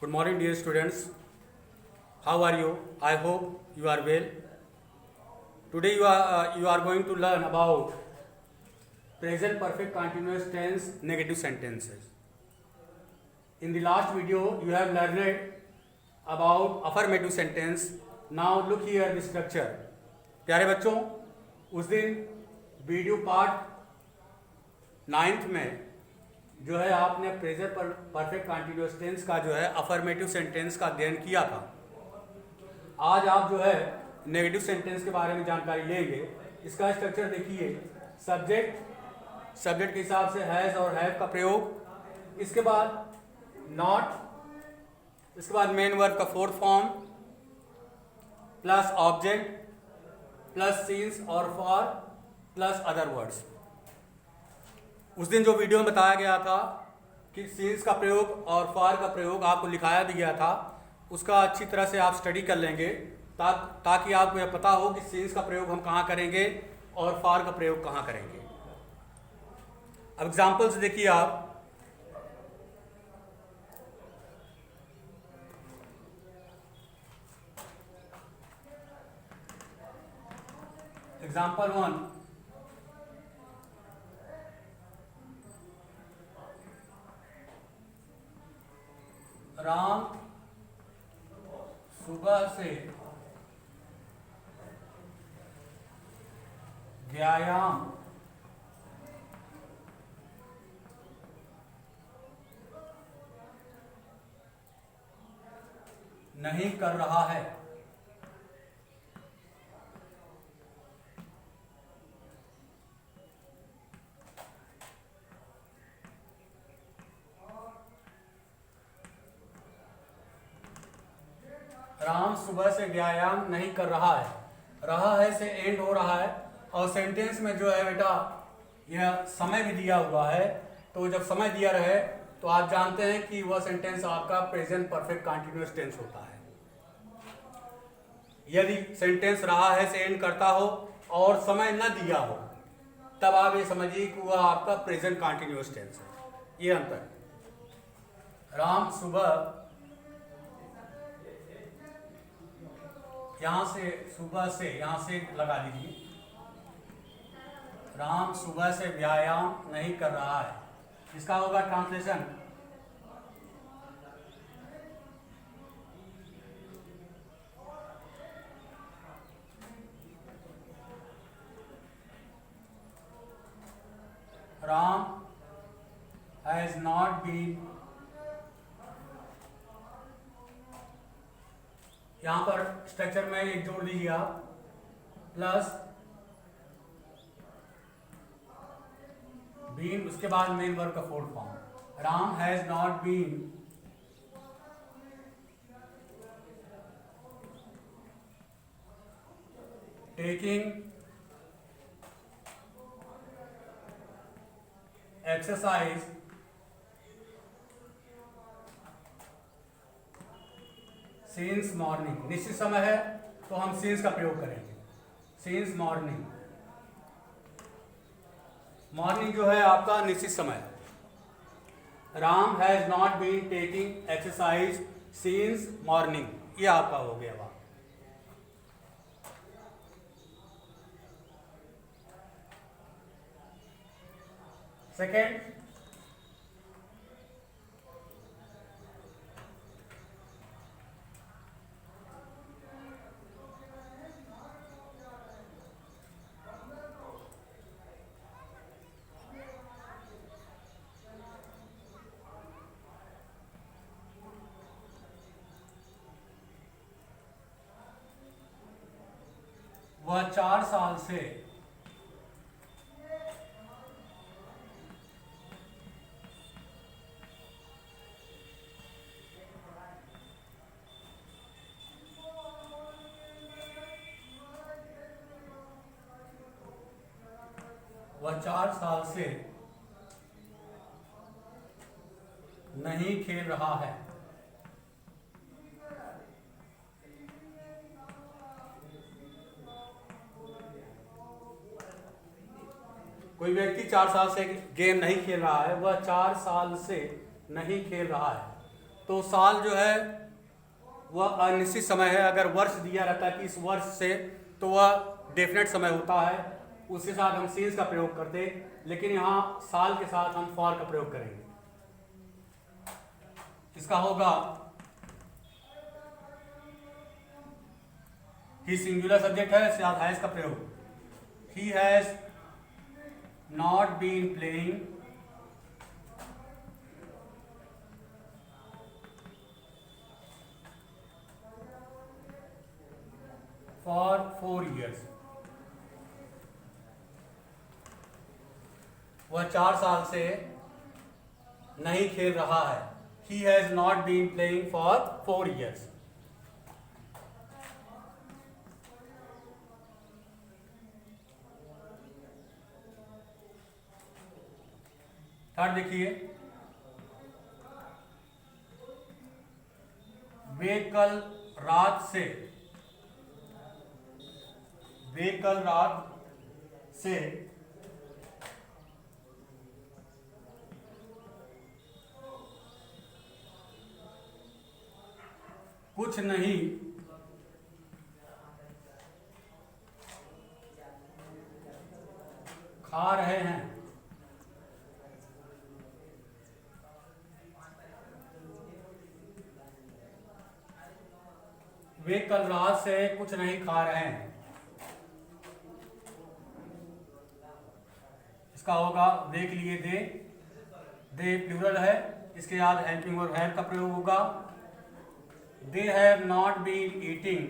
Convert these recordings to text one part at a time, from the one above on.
Good morning, dear students. How are you? I hope you are well. Today you are going to learn about present perfect continuous tense negative sentences. In the last video, you have learned about affirmative sentence. Now look here the structure. प्यारे बच्चों, उस दिन video part 9th में जो है आपने present perfect continuous tense का जो है अफर्मेटिव सेंटेंस का अध्ययन किया था। आज आप जो है नेगेटिव सेंटेंस के बारे में जानकारी लेंगे। इसका स्ट्रक्चर देखिए, सब्जेक्ट के हिसाब से हैज और हैव का प्रयोग, इसके बाद नॉट, इसके बाद मेन वर्ब का fourth form plus object plus since और फॉर प्लस अदर वर्ड्स। उस दिन जो वीडियो में बताया गया था कि सीन्स का प्रयोग और फॉर का प्रयोग आपको लिखाया भी गया था, उसका अच्छी तरह से आप स्टडी कर लेंगे ताकि आपको यह पता हो कि सीन्स का प्रयोग हम कहाँ करेंगे और फॉर का प्रयोग कहाँ करेंगे। अब एग्जाम्पल्स देखिए आप। एग्जाम्पल 1, राम सुबह से व्यायाम नहीं कर रहा है। राम सुबह से व्यायाम नहीं कर रहा है। रहा है से एंड हो रहा है और सेंटेंस में जो है बेटा यह समय भी दिया हुआ है। तो जब समय दिया रहे तो आप जानते हैं कि वह सेंटेंस आपका प्रेजेंट परफेक्ट कंटिन्यूअस टेंस होता है। यदि सेंटेंस रहा है से एंड करता हो और समय न दिया हो तब आप ये समझिए कि वह आपका प्रेजेंट कंटिन्यूअस टेंस है। ये अंतर, राम सुबह, यहां से सुबह से, यहां से लगा दीजिए, राम सुबह से व्यायाम नहीं कर रहा है। इसका होगा translation, Ram has not been, यहां पर स्ट्रक्चर में एक जोड़ दीजिए आप, प्लस बीन, उसके बाद मेन वर्ब का fourth form. Ram has not been taking exercise since morning. निश्चित समय है तो हम सिंस का प्रयोग करेंगे। सिंस मॉर्निंग, मॉर्निंग जो है आपका निश्चित समय। Ram has not been taking exercise since morning, ये आपका हो गया वहां। सेकेंड, वह 4 साल से नहीं खेल रहा है। कोई व्यक्ति 4 साल से गेम नहीं खेल रहा है, वह 4 साल से नहीं खेल रहा है। तो साल जो है वह अनिश्चित समय है। अगर वर्ष दिया रहता है कि इस वर्ष से, तो वह डेफिनेट समय होता है, उसके साथ हम सिंस का प्रयोग करते, लेकिन यहाँ साल के साथ हम फॉर का प्रयोग करेंगे। इसका होगा ही सिंगुलर सब्जेक्ट है, साथ हैज का प्रयोग। He has not been playing for 4 years। वह 4 साल से नहीं खेल रहा है। He has not been playing for 4 years। Third देखिए, वे कल रात से कुछ नहीं खा रहे हैं। वे कल रात से कुछ नहीं खा रहे हैं। इसका होगा वे के लिए दे प्लूरल है, इसके बाद हेल्पिंग और हैव का प्रयोग होगा। They have not been eating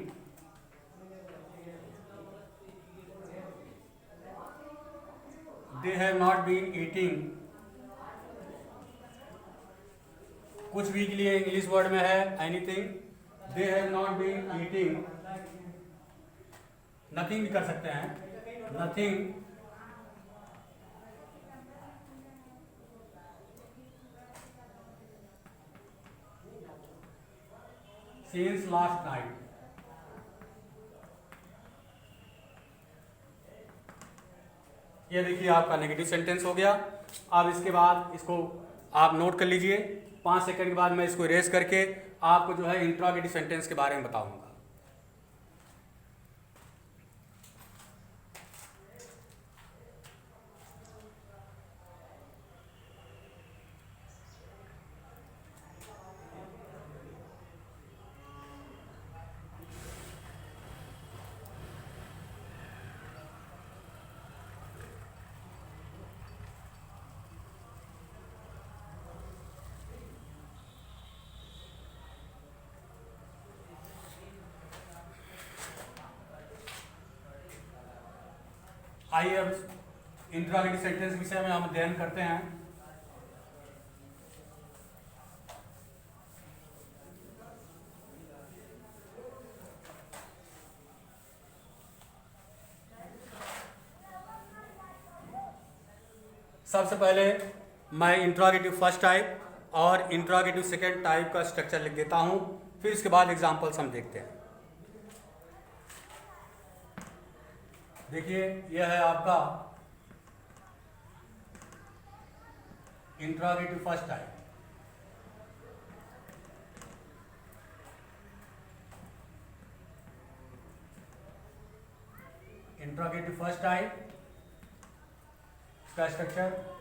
कुछ भी के लिए इंग्लिश वर्ड में है anything. They have not been eating, nothing भी कर सकते हैं, नथिंग since last night। ये देखिए आपका नेगेटिव सेंटेंस हो गया। अब इसके बाद इसको आप नोट कर लीजिए। 5 सेकंड के बाद मैं इसको इरेज करके आपको जो है इंट्रोगेटिव सेंटेंस के बारे में बताऊंगा। आइए अब इंट्रोगेटिव सेंटेंस विषय में हम अध्ययन करते हैं। सबसे पहले मैं इंट्रोगेटिव फर्स्ट टाइप और इंट्रोगेटिव सेकेंड टाइप का स्ट्रक्चर लिख देता हूं, फिर इसके बाद एग्जांपल्स हम देखते हैं। देखिए यह है आपका interrogative first type. Interrogative first type का स्ट्रक्चर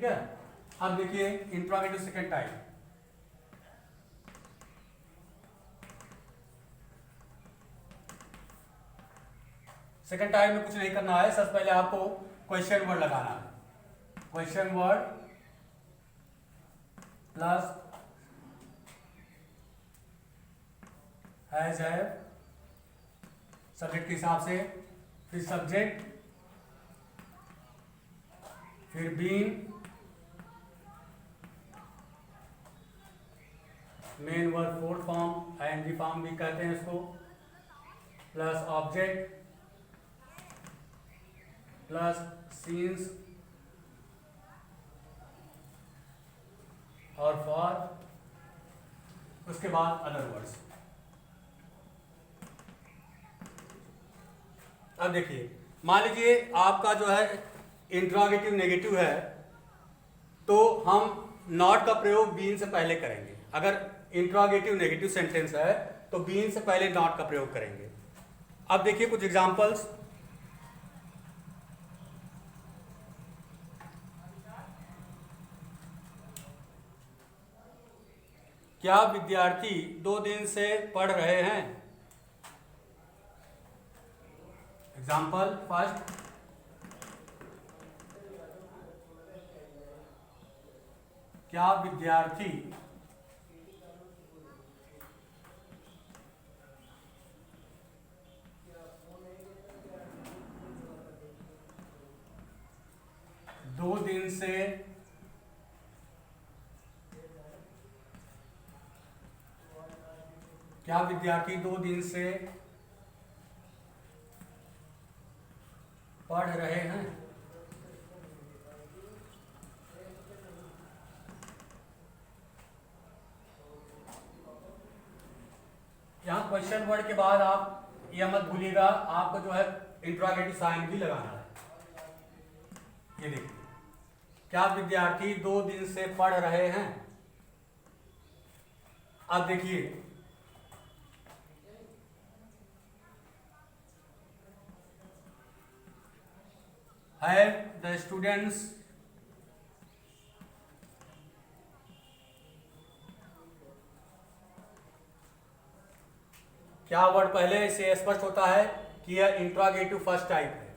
ठीक है। अब देखिए interrogative second type. Second type में कुछ नहीं करना है, सबसे पहले आपको क्वेश्चन वर्ड लगाना है। क्वेश्चन वर्ड प्लस हैज है सब्जेक्ट के हिसाब से, फिर सब्जेक्ट, फिर been, main verb fourth form, ING form भी कहते हैं इसको, प्लस ऑब्जेक्ट, प्लस सीन्स और फॉर, उसके बाद अदर वर्ड्स। अब देखिए, मान लीजिए आपका जो है इंट्रोगेटिव नेगेटिव है, तो हम नॉट का प्रयोग बीन से पहले करेंगे। अगर इंट्रोगेटिव नेगेटिव सेंटेंस है तो बीन से पहले नॉट का प्रयोग करेंगे। अब देखिए कुछ एग्जांपल्स। क्या विद्यार्थी 2 दिन से पढ़ रहे हैं? एग्जाम्पल फर्स्ट, क्या विद्यार्थी 2 दिन से क्या विद्यार्थी 2 दिन से पढ़ रहे हैं? यहाँ क्वेश्चन वर्ड के बाद आप यह मत भूलिएगा, आपको जो है इंट्रोगेटिव साइन भी लगाना है। ये देखिए, क्या विद्यार्थी 2 दिन से पढ़ रहे हैं? अब देखिए, have the students क्या वर्ड पहले से स्पष्ट होता है कि यह इंट्रोगेटिव फर्स्ट टाइप है।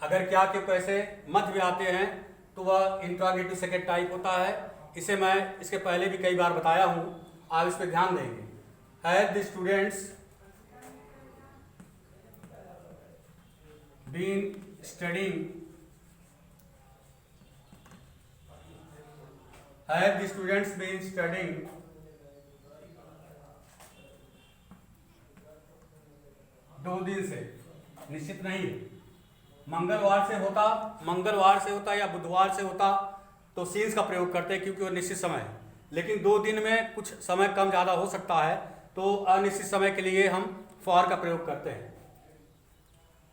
अगर क्या के कैसे मध्य में आते हैं तो वह इंट्रोगेटिव सेकंड टाइप होता है। इसे मैं इसके पहले भी कई बार बताया हूं, आप इस पर ध्यान देंगे। Have the students been studying, have the students been studying 2 दिन से? निश्चित नहीं है, मंगलवार से होता या बुधवार से होता तो सीन्स का प्रयोग करते हैं क्योंकि वो निश्चित समय है। लेकिन 2 दिन में कुछ समय कम ज़्यादा हो सकता है, तो अनिश्चित समय के लिए हम फॉर का प्रयोग करते हैं।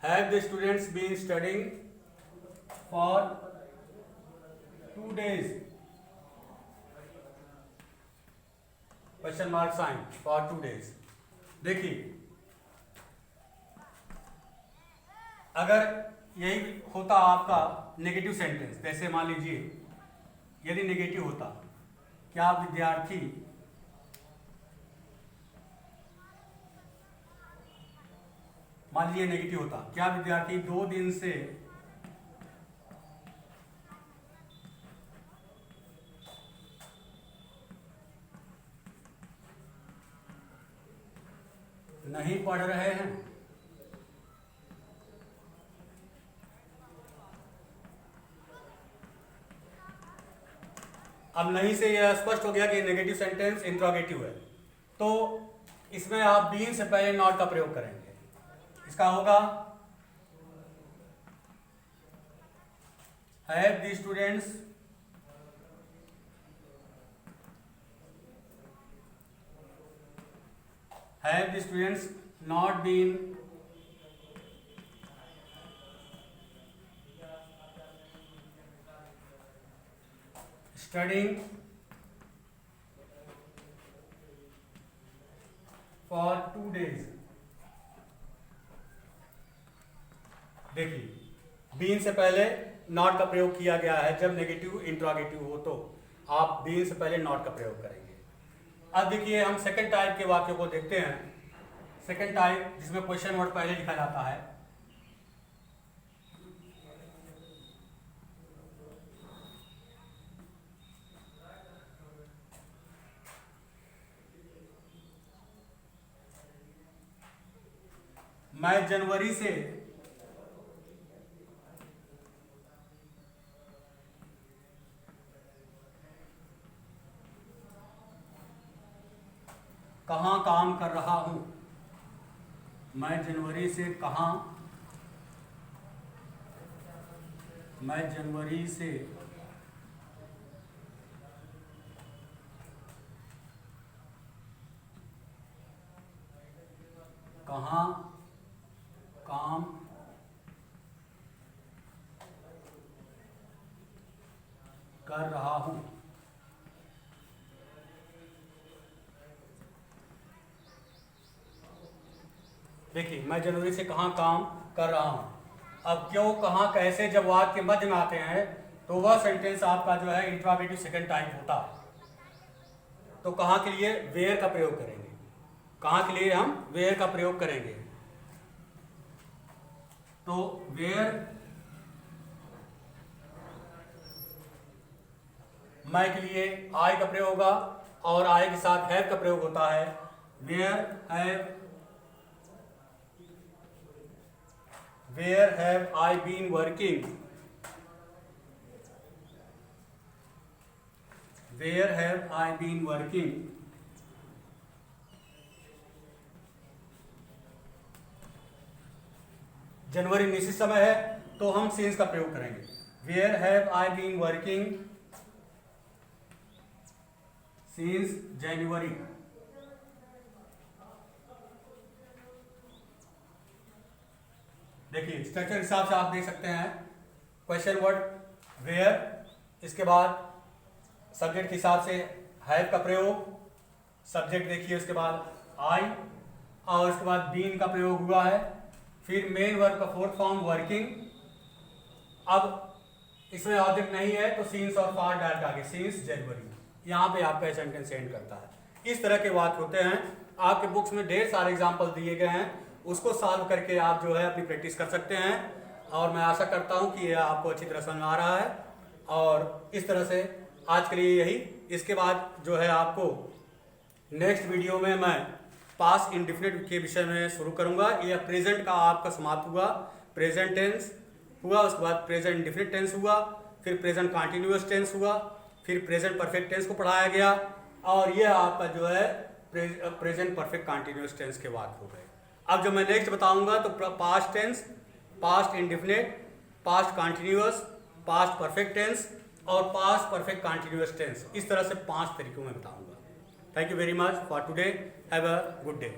Have the students been studying for 2 days, question mark sign, for 2 days। देखिए, अगर यही होता आपका नेगेटिव सेंटेंस, जैसे मान लीजिए यदि नेगेटिव होता, क्या विद्यार्थी मान लीजिए नेगेटिव होता, क्या विद्यार्थी 2 दिन से नहीं पढ़ रहे हैं? अब नहीं से यह स्पष्ट हो गया कि नेगेटिव सेंटेंस इंट्रोगेटिव है, तो इसमें आप बीन से पहले नॉट का प्रयोग करेंगे। इसका होगा have the students not been studying for 2 days? देखिए, बीन से पहले नॉट का प्रयोग किया गया है, जब नेगेटिव इंट्रोगेटिव हो तो आप बीन से पहले नॉट का प्रयोग करेंगे। अब देखिए हम सेकंड टाइप के वाक्यों को देखते हैं। सेकंड टाइप जिसमें क्वेश्चन वर्ड पहले लिखा जाता है। मैं जनवरी से कहाँ काम कर रहा हूं। मैं जनवरी से कहाँ काम कर रहा हूं। देखिए मैं जनवरी से कहाँ काम कर रहा हूं। अब क्यों, कहाँ, कैसे जब वाक्य के मध्य में आते हैं तो वह सेंटेंस आपका जो है इंट्रोगेटिव सेकंड टाइप होता है। तो कहाँ के लिए वेयर का प्रयोग करेंगे, कहाँ के लिए हम वेयर का प्रयोग करेंगे। तो वेयर मैं के लिए आई का प्रयोग होगा और आई के साथ हैव का प्रयोग होता है। Where have I been working. Where have I been working. जनवरी निश्चित समय है तो हम सिंस का प्रयोग करेंगे। Where have I been working since जनवरी। देखिए स्ट्रक्चर हिसाब से आप देख सकते हैं। क्वेश्चन वर्ड वेयर, इसके बाद सब्जेक्ट के हिसाब से हैव का प्रयोग, सब्जेक्ट देखिए उसके बाद आई और उसके बाद बीन का प्रयोग हुआ है। फिर मेन वर्ब का फोर्थ फॉर्म वर्किंग। अब इसमें ऑब्जेक्ट नहीं है तो सिंस और फॉर डाल के आगे सिंस जनवरी, यहाँ पे आपका सेंटेंस एंड करता है। इस तरह के वाक्य होते हैं। आपके बुक्स में ढेर सारे एग्जाम्पल दिए गए हैं, उसको सॉल्व करके आप जो है अपनी प्रैक्टिस कर सकते हैं। और मैं आशा करता हूँ कि यह आपको अच्छी तरह समझ में आ रहा है। और इस तरह से आज के लिए यही। इसके बाद जो है आपको नेक्स्ट वीडियो में मैं पास्ट इंडेफिनिट के विषय में शुरू करूंगा। यह प्रेजेंट का आपका समाप्त हुआ, प्रेजेंट टेंस हुआ, उसके बाद प्रेजेंट इंडेफिनिट टेंस हुआ, फिर प्रेजेंट कंटिन्यूअस टेंस हुआ, फिर प्रेजेंट परफेक्ट टेंस को पढ़ाया गया और यह आपका जो है प्रेजेंट परफेक्ट कंटिन्यूअस टेंस के वाक्य हो गए। अब जो मैं नेक्स्ट बताऊंगा तो past tense, past indefinite, past continuous, past perfect tense और पास्ट परफेक्ट कंटिन्यूअस टेंस, इस तरह से 5 तरीकों में बताऊंगा। Thank you very much for today. Have a good day.